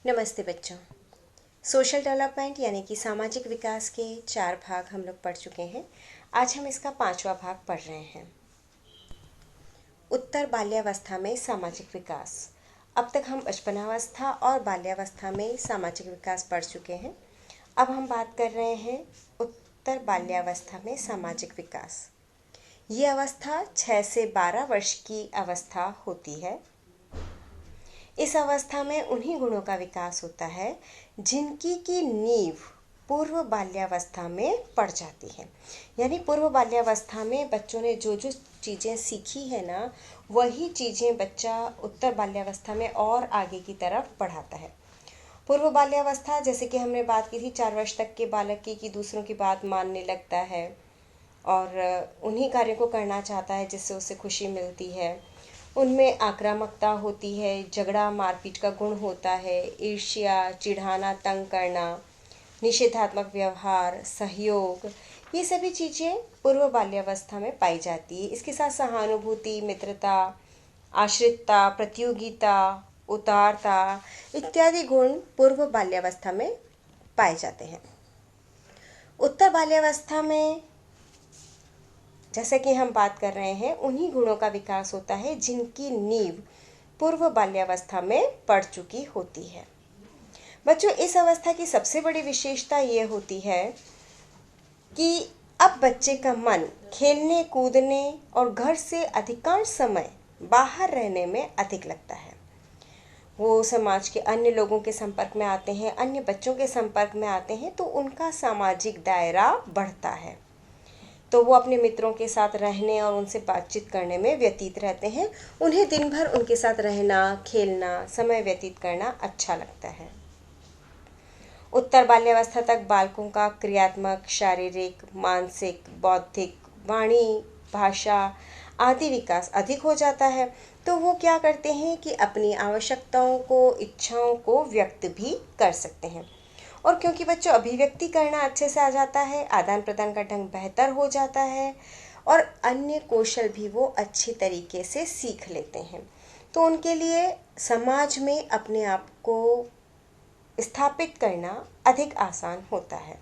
नमस्ते बच्चों। Social development यानी कि सामाजिक विकास के 4 भाग हम लोग पढ़ चुके हैं। आज हम इसका 5वां भाग पढ़ रहे हैं। उत्तर बाल्यावस्था में सामाजिक विकास। अब तक हम बचपनावस्था और बाल्यावस्था में सामाजिक विकास पढ़ चुके हैं। अब हम बात कर रहे हैं उत्तर बाल्यावस्था में सामाजिक विकास। ये अवस्था 6 से 12 वर्ष की अवस्था होती है। इस अवस्था में उन्हीं गुणों का विकास होता है जिनकी की नींव पूर्व बाल्यावस्था में पड़ जाती है। यानी पूर्व बाल्यावस्था में बच्चों ने जो जो चीज़ें सीखी है ना, वही चीज़ें बच्चा उत्तर बाल्यावस्था में और आगे की तरफ बढ़ाता है। पूर्व बाल्यावस्था जैसे कि हमने बात की थी 4 वर्ष तक के बालक की कि दूसरों की बात मानने लगता है और उन्हीं कार्यों को करना चाहता है जिससे उसे खुशी मिलती है। उनमें आक्रामकता होती है, झगड़ा मारपीट का गुण होता है, ईर्ष्या, चिढ़ाना, तंग करना, निषेधात्मक व्यवहार, सहयोग, ये सभी चीज़ें पूर्व बाल्यावस्था में पाई जाती है। इसके साथ सहानुभूति, मित्रता, आश्रितता, प्रतियोगिता, उदारता इत्यादि गुण पूर्व बाल्यावस्था में पाए जाते हैं। उत्तर बाल्यावस्था में जैसे कि हम बात कर रहे हैं उन्हीं गुणों का विकास होता है जिनकी नींव पूर्व बाल्यावस्था में पड़ चुकी होती है। बच्चों, इस अवस्था की सबसे बड़ी विशेषता ये होती है कि अब बच्चे का मन खेलने कूदने और घर से अधिकांश समय बाहर रहने में अधिक लगता है। वो समाज के अन्य लोगों के संपर्क में आते हैं, अन्य बच्चों के संपर्क में आते हैं तो उनका सामाजिक दायरा बढ़ता है। तो वो अपने मित्रों के साथ रहने और उनसे बातचीत करने में व्यतीत रहते हैं। उन्हें दिन भर उनके साथ रहना, खेलना, समय व्यतीत करना अच्छा लगता है। उत्तर बाल्यावस्था तक बालकों का क्रियात्मक, शारीरिक, मानसिक, बौद्धिक, वाणी, भाषा आदि विकास अधिक हो जाता है। तो वो क्या करते हैं कि अपनी आवश्यकताओं को, इच्छाओं को व्यक्त भी कर सकते हैं। और क्योंकि बच्चों अभिव्यक्ति करना अच्छे से आ जाता है, आदान प्रदान का ढंग बेहतर हो जाता है और अन्य कौशल भी वो अच्छी तरीके से सीख लेते हैं, तो उनके लिए समाज में अपने आप को स्थापित करना अधिक आसान होता है।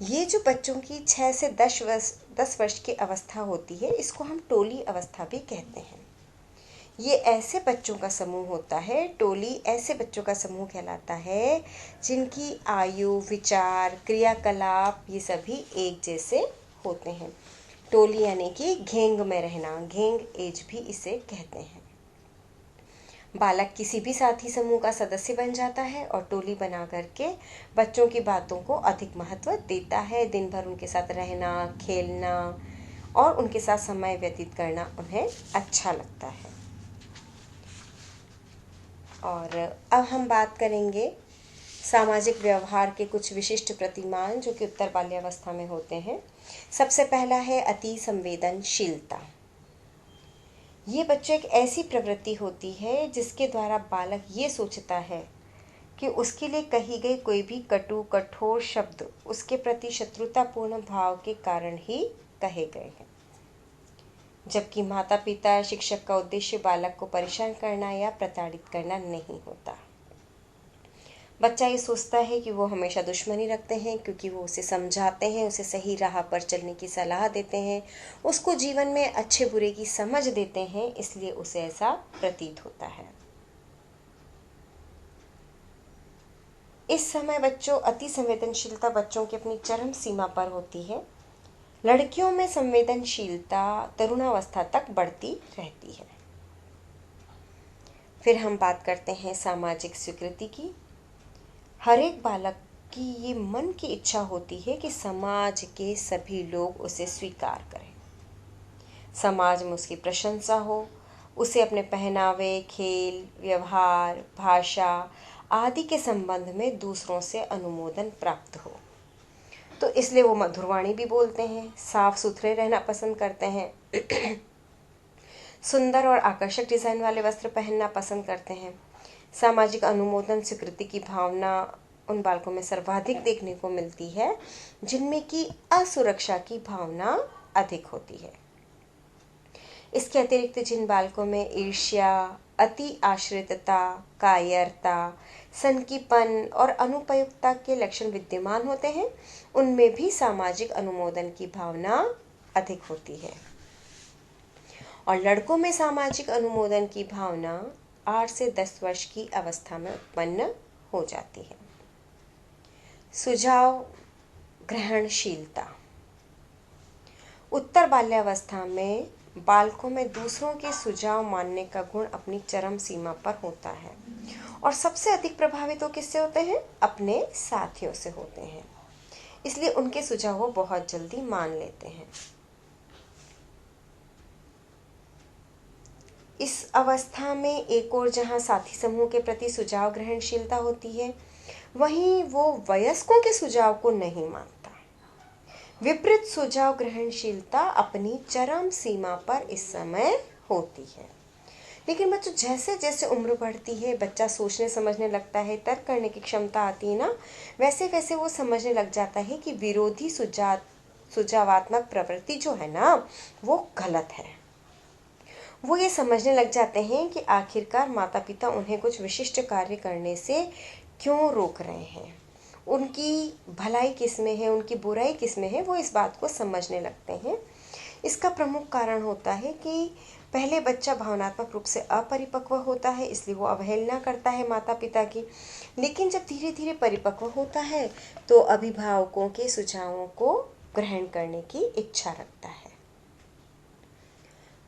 ये जो बच्चों की 6 से 10 वर्ष की अवस्था होती है, इसको हम टोली अवस्था भी कहते हैं। ये ऐसे बच्चों का समूह होता है, टोली ऐसे बच्चों का समूह कहलाता है जिनकी आयु, विचार, क्रियाकलाप ये सभी एक जैसे होते हैं। टोली यानी कि घेंग में रहना, घेंग एज भी इसे कहते हैं। बालक किसी भी साथी समूह का सदस्य बन जाता है और टोली बना करके बच्चों की बातों को अधिक महत्व देता है। दिन भर उनके साथ रहना, खेलना और उनके साथ समय व्यतीत करना उन्हें अच्छा लगता है। और अब हम बात करेंगे सामाजिक व्यवहार के कुछ विशिष्ट प्रतिमान जो कि उत्तर बाल्यावस्था में होते हैं। सबसे पहला है अति संवेदनशीलता। ये बच्चे एक ऐसी प्रवृत्ति होती है जिसके द्वारा बालक ये सोचता है कि उसके लिए कही गई कोई भी कटु, कठोर शब्द उसके प्रति शत्रुतापूर्ण भाव के कारण ही कहे गए हैं। जबकि माता पिता, शिक्षक का उद्देश्य बालक को परेशान करना या प्रताड़ित करना नहीं होता। बच्चा ये सोचता है कि वो हमेशा दुश्मनी रखते हैं क्योंकि वो उसे समझाते हैं, उसे सही राह पर चलने की सलाह देते हैं, उसको जीवन में अच्छे बुरे की समझ देते हैं, इसलिए उसे ऐसा प्रतीत होता है। इस समय बच्चों अति संवेदनशीलता बच्चों की अपनी चरम सीमा पर होती है। लड़कियों में संवेदनशीलता तरुणावस्था तक बढ़ती रहती है। फिर हम बात करते हैं सामाजिक स्वीकृति की। हर एक बालक की ये मन की इच्छा होती है कि समाज के सभी लोग उसे स्वीकार करें, समाज में उसकी प्रशंसा हो, उसे अपने पहनावे, खेल, व्यवहार, भाषा आदि के संबंध में दूसरों से अनुमोदन प्राप्त हो। तो इसलिए वो मधुरवाणी भी बोलते हैं, साफ सुथरे रहना पसंद करते हैं, सुंदर और आकर्षक डिजाइन वाले वस्त्र पहनना पसंद करते हैं। सामाजिक अनुमोदन, स्वीकृति की भावना उन बालकों में सर्वाधिक देखने को मिलती है जिनमें की असुरक्षा की भावना अधिक होती है। इसके अतिरिक्त जिन बालकों में ईर्ष्या, अति आश्रितता, कायरता, सनकीपन और अनुपयुक्तता के लक्षण विद्यमान होते हैं, उनमें भी सामाजिक अनुमोदन की भावना अधिक होती है। और लड़कों में सामाजिक अनुमोदन की भावना 8 से 10 वर्ष की अवस्था में उत्पन्न हो जाती है। सुझाव ग्रहणशीलता। उत्तर बाल्यावस्था में बालकों में दूसरों के सुझाव मानने का गुण अपनी चरम सीमा पर होता है और सबसे अधिक प्रभावित वो किससे होते हैं? अपने साथियों से होते हैं। इसलिए उनके सुझाव वो बहुत जल्दी मान लेते हैं। इस अवस्था में एक और जहां साथी समूह के प्रति सुझाव ग्रहणशीलता होती है, वहीं वो वयस्कों के सुझाव को नहीं मानता। विपरीत सुझाव ग्रहणशीलता अपनी चरम सीमा पर इस समय होती है। लेकिन बच्चों, जैसे जैसे उम्र बढ़ती है, बच्चा सोचने समझने लगता है, तर्क करने की क्षमता आती है ना, वैसे वैसे वो समझने लग जाता है कि विरोधी सुझावात्मक प्रवृत्ति जो है ना, वो गलत है। वो ये समझने लग जाते हैं कि आखिरकार माता पिता उन्हें कुछ विशिष्ट कार्य करने से क्यों रोक रहे हैं, उनकी भलाई किस में है, उनकी बुराई किस में है, वो इस बात को समझने लगते हैं। इसका प्रमुख कारण होता है कि पहले बच्चा भावनात्मक रूप से अपरिपक्व होता है, इसलिए वो अवहेलना करता है माता पिता की। लेकिन जब धीरे धीरे परिपक्व होता है तो अभिभावकों के सुझावों को ग्रहण करने की इच्छा रखता है।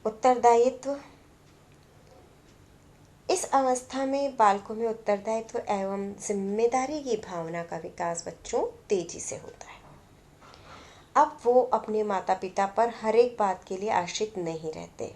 उत्तरदायित्व। इस अवस्था में बालकों में उत्तरदायित्व एवं जिम्मेदारी की भावना का विकास बच्चों तेजी से होता है। अब वो अपने माता पिता पर हर एक बात के लिए आश्रित नहीं रहते,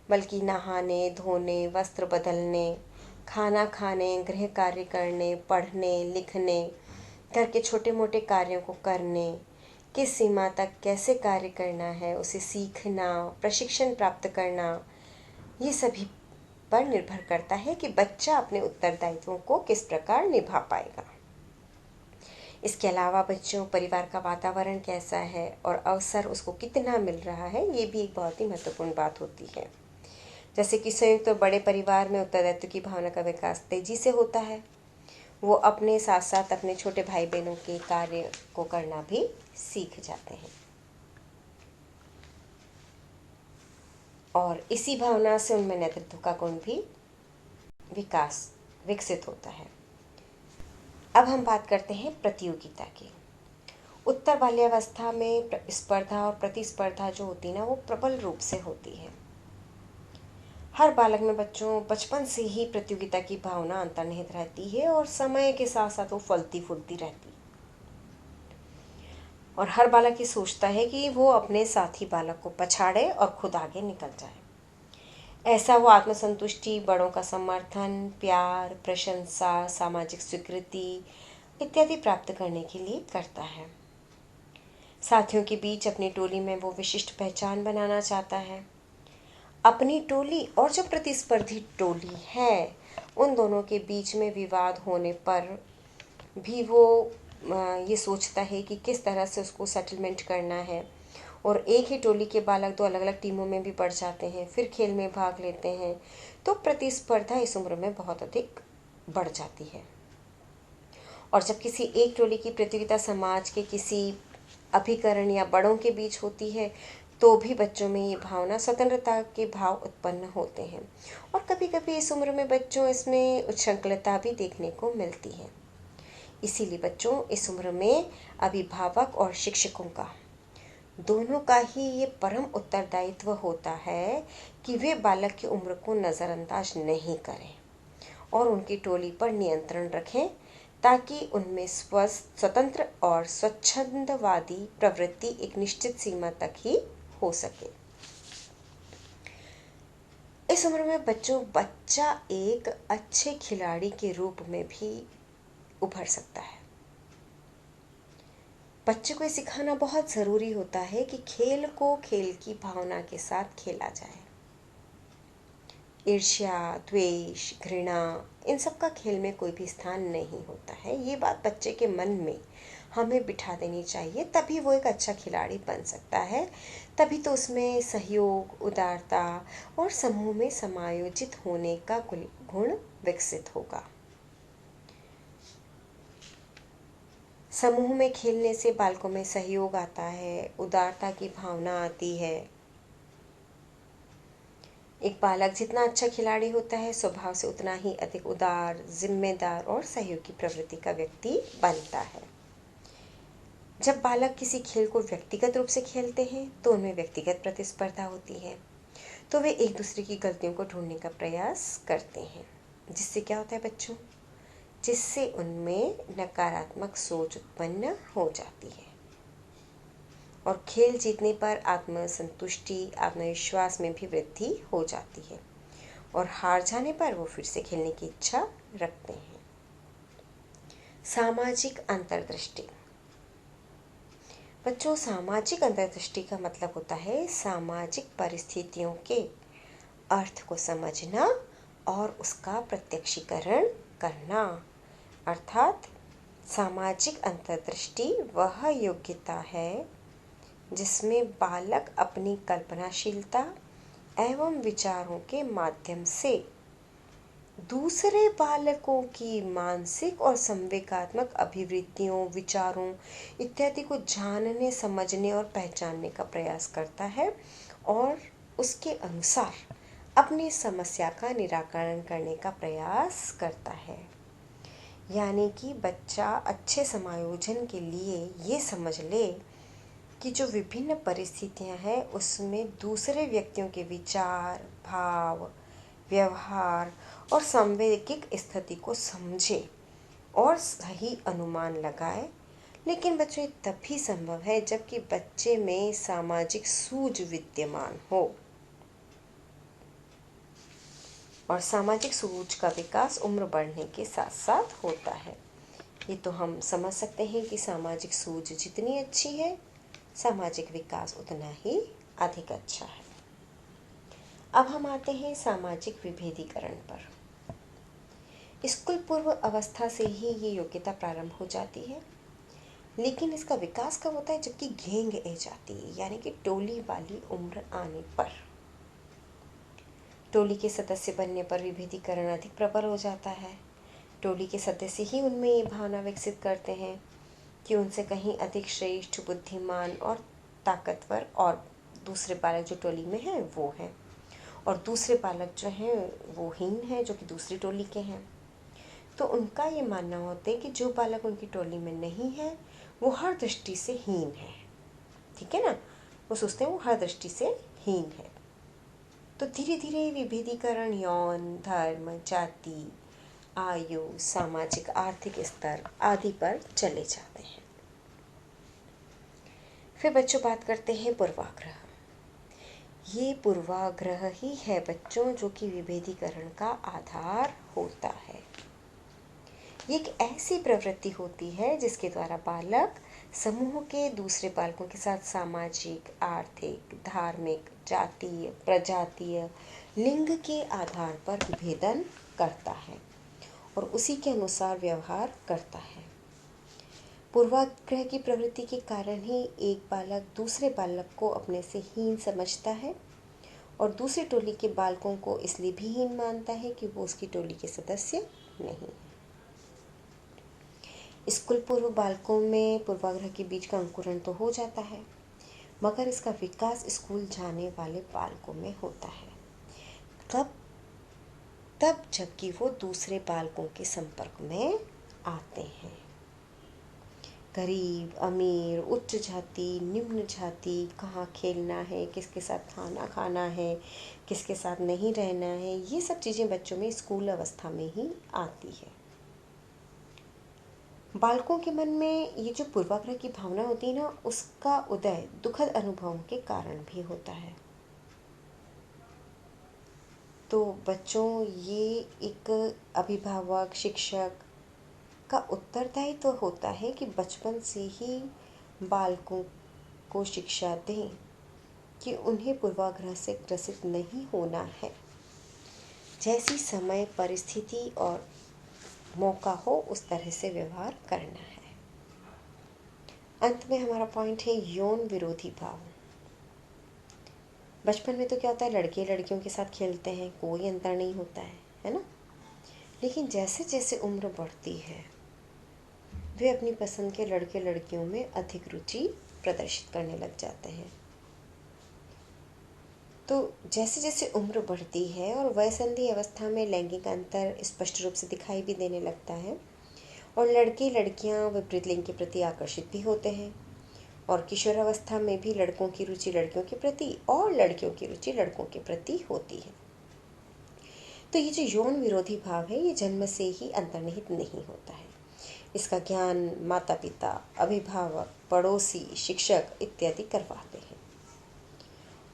बल्कि नहाने धोने, वस्त्र बदलने, खाना खाने, गृह कार्य करने, पढ़ने लिखने, घर के छोटे मोटे कार्यों को करने, किस सीमा तक कैसे कार्य करना है उसे सीखना, प्रशिक्षण प्राप्त करना, ये सभी पर निर्भर करता है कि बच्चा अपने उत्तरदायित्वों को किस प्रकार निभा पाएगा। इसके अलावा बच्चों परिवार का वातावरण कैसा है और अवसर उसको कितना मिल रहा है, ये भी एक बहुत ही महत्वपूर्ण बात होती है। जैसे कि संयुक्त और बड़े परिवार में उत्तरदायित्व की भावना का विकास तेजी से होता है। वो अपने साथ साथ अपने छोटे भाई बहनों के कार्य को करना भी सीख जाते हैं और इसी भावना से उनमें नेतृत्व का गुण भी विकसित होता है। अब हम बात करते हैं प्रतियोगिता की। उत्तर बाल्यावस्था में स्पर्धा और प्रतिस्पर्धा जो होती है ना, वो प्रबल रूप से होती है। हर बालक में बच्चों बचपन से ही प्रतियोगिता की भावना अंतर्निहित रहती है और समय के साथ साथ वो फलती फूलती रहती है। और हर बालक ये सोचता है कि वो अपने साथी बालक को पछाड़े और खुद आगे निकल जाए। ऐसा वो आत्मसंतुष्टि, बड़ों का समर्थन, प्यार, प्रशंसा, सामाजिक स्वीकृति इत्यादि प्राप्त करने के लिए करता है। साथियों के बीच अपनी टोली में वो विशिष्ट पहचान बनाना चाहता है। अपनी टोली और जो प्रतिस्पर्धी टोली है, उन दोनों के बीच में विवाद होने पर भी वो ये सोचता है कि किस तरह से उसको सेटलमेंट करना है। और एक ही टोली के बालक दो अलग अलग टीमों में भी बढ़ जाते हैं, फिर खेल में भाग लेते हैं, तो प्रतिस्पर्धा इस उम्र में बहुत अधिक बढ़ जाती है। और जब किसी एक टोली की प्रतियोगिता समाज के किसी अभिकरण या बड़ों के बीच होती है, तो भी बच्चों में ये भावना स्वतंत्रता के भाव उत्पन्न होते हैं और कभी कभी इस उम्र में बच्चों इसमें उच्छृंखलता भी देखने को मिलती है। इसीलिए बच्चों इस उम्र में अभिभावक और शिक्षकों का दोनों का ही ये परम उत्तरदायित्व होता है कि वे बालक की उम्र को नज़रअंदाज नहीं करें और उनकी टोली पर नियंत्रण रखें, ताकि उनमें स्वस्थ, स्वतंत्र और स्वच्छंदवादी प्रवृत्ति एक निश्चित सीमा तक ही हो सके। इस उम्र में बच्चा एक अच्छे खिलाड़ी के रूप में भी उभर सकता है। बच्चे को ये सिखाना बहुत ज़रूरी होता है कि खेल को खेल की भावना के साथ खेला जाए। ईर्ष्या, द्वेष, घृणा, इन सब का खेल में कोई भी स्थान नहीं होता है। ये बात बच्चे के मन में हमें बिठा देनी चाहिए, तभी वो एक अच्छा खिलाड़ी बन सकता है। तभी तो उसमें सहयोग, उदारता और समूह में समायोजित होने का गुण विकसित होगा। समूह में खेलने से बालकों में सहयोग आता है, उदारता की भावना आती है। एक बालक जितना अच्छा खिलाड़ी होता है, स्वभाव से उतना ही अधिक उदार, जिम्मेदार और सहयोगी प्रवृत्ति का व्यक्ति बनता है। जब बालक किसी खेल को व्यक्तिगत रूप से खेलते हैं तो उनमें व्यक्तिगत प्रतिस्पर्धा होती है, तो वे एक दूसरे की गलतियों को ढूंढने का प्रयास करते हैं, जिससे क्या होता है बच्चों, जिससे उनमें नकारात्मक सोच उत्पन्न हो जाती है और खेल जीतने पर आत्मसंतुष्टि, आत्मविश्वास में भी वृद्धि हो जाती है और हार जाने पर वो फिर से खेलने की इच्छा रखते हैं। सामाजिक अंतर्दृष्टि। बच्चों, सामाजिक अंतर्दृष्टि का मतलब होता है सामाजिक परिस्थितियों के अर्थ को समझना और उसका प्रत्यक्षीकरण करना। अर्थात सामाजिक अंतर्दृष्टि वह योग्यता है जिसमें बालक अपनी कल्पनाशीलता एवं विचारों के माध्यम से दूसरे बालकों की मानसिक और संवेगात्मक अभिवृत्तियों, विचारों इत्यादि को जानने, समझने और पहचानने का प्रयास करता है और उसके अनुसार अपनी समस्या का निराकरण करने का प्रयास करता है। यानी कि बच्चा अच्छे समायोजन के लिए ये समझ ले कि जो विभिन्न परिस्थितियां हैं उसमें दूसरे व्यक्तियों के विचार, भाव, व्यवहार और सांवेगिक स्थिति को समझे और सही अनुमान लगाए। लेकिन बच्चों, ये तभी संभव है जबकि बच्चे में सामाजिक सूझ विद्यमान हो और सामाजिक सूझ का विकास उम्र बढ़ने के साथ साथ होता है। ये तो हम समझ सकते हैं कि सामाजिक सूझ जितनी अच्छी है, सामाजिक विकास उतना ही अधिक अच्छा है। अब हम आते हैं सामाजिक विभेदीकरण पर। स्कूल पूर्व अवस्था से ही ये योग्यता प्रारंभ हो जाती है, लेकिन इसका विकास कब होता है, जबकि गेंग ए जाती है, यानी कि टोली वाली उम्र आने पर। टोली के सदस्य बनने पर विभेदीकरण अधिक प्रबल हो जाता है। टोली के सदस्य ही उनमें ये भावना विकसित करते हैं कि उनसे कहीं अधिक श्रेष्ठ, बुद्धिमान और ताकतवर और दूसरे बालक जो टोली में हैं वो हैं, और दूसरे बालक जो हैं वो हीन हैं जो कि दूसरी टोली के हैं। तो उनका ये मानना होता है कि जो बालक उनकी टोली में नहीं है वो हर दृष्टि से हीन है। ठीक है ना, वो सोचते हैं वो हर दृष्टि से हीन है। तो धीरे धीरे विभेदीकरण यौन, धर्म, जाति, आयु, सामाजिक आर्थिक स्तर आदि पर चले जाते हैं। फिर बच्चों बात करते हैं पूर्वाग्रह। ये पूर्वाग्रह ही है बच्चों जो कि विभेदीकरण का आधार होता है। ये एक ऐसी प्रवृत्ति होती है जिसके द्वारा बालक समूह के दूसरे बालकों के साथ सामाजिक, आर्थिक, धार्मिक, जातीय, प्रजातीय, लिंग के आधार पर विभेदन करता है और उसी के अनुसार व्यवहार करता है। पूर्वाग्रह की प्रवृत्ति के कारण ही एक बालक दूसरे बालक को अपने से हीन समझता है और दूसरी टोली के बालकों को इसलिए भी हीन मानता है कि वो उसकी टोली के सदस्य नहीं। स्कूल पूर्व बालकों में पूर्वाग्रह के बीज का अंकुरण तो हो जाता है, मगर इसका विकास स्कूल जाने वाले बालकों में होता है तब जबकि वो दूसरे बालकों के संपर्क में आते हैं। गरीब, अमीर, उच्च जाति, निम्न जाति, कहाँ खेलना है, किसके साथ खाना खाना है, किसके साथ नहीं रहना है, ये सब चीज़ें बच्चों में स्कूल अवस्था में ही आती है। बालकों के मन में ये जो पूर्वाग्रह की भावना होती है ना, उसका उदय दुखद अनुभवों के कारण भी होता है। तो बच्चों, ये एक अभिभावक, शिक्षक का उत्तरदायित्व तो होता है कि बचपन से ही बालकों को शिक्षा दें कि उन्हें पूर्वाग्रह से ग्रसित नहीं होना है। जैसी समय, परिस्थिति और मौका हो उस तरह से व्यवहार करना है। अंत में हमारा पॉइंट है यौन विरोधी भाव। बचपन में तो क्या होता है, लड़के लड़कियों के साथ खेलते हैं, कोई अंतर नहीं होता है ना। लेकिन जैसे जैसे उम्र बढ़ती है वे अपनी पसंद के लड़के लड़कियों में अधिक रुचि प्रदर्शित करने लग जाते हैं। तो जैसे जैसे उम्र बढ़ती है और वयसंधि अवस्था में लैंगिक अंतर स्पष्ट रूप से दिखाई भी देने लगता है और लड़के लड़कियां विपरीत लिंग के प्रति आकर्षित भी होते हैं और किशोर अवस्था में भी लड़कों की रुचि लड़कियों के प्रति और लड़कियों की रुचि लड़कों के प्रति होती है। तो ये जो यौन विरोधी भाव है ये जन्म से ही अंतर्निहित नहीं होता है। इसका ज्ञान माता पिता, अभिभावक, पड़ोसी, शिक्षक इत्यादि करवाते हैं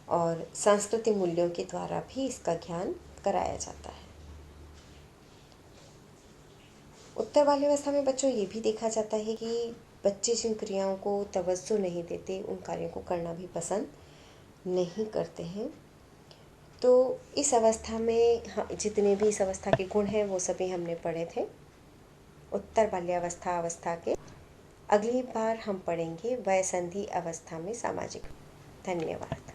और सांस्कृतिक मूल्यों के द्वारा भी इसका ज्ञान कराया जाता है। उत्तर बाल्यावस्था में बच्चों ये भी देखा जाता है कि बच्चे जिन क्रियाओं को तवज्जो नहीं देते उन कार्यों को करना भी पसंद नहीं करते हैं। तो इस अवस्था में जितने भी इस अवस्था के गुण हैं वो सभी हमने पढ़े थे उत्तर बाल्यावस्था के। अगली बार हम पढ़ेंगे वयसंधि अवस्था में सामाजिक। धन्यवाद।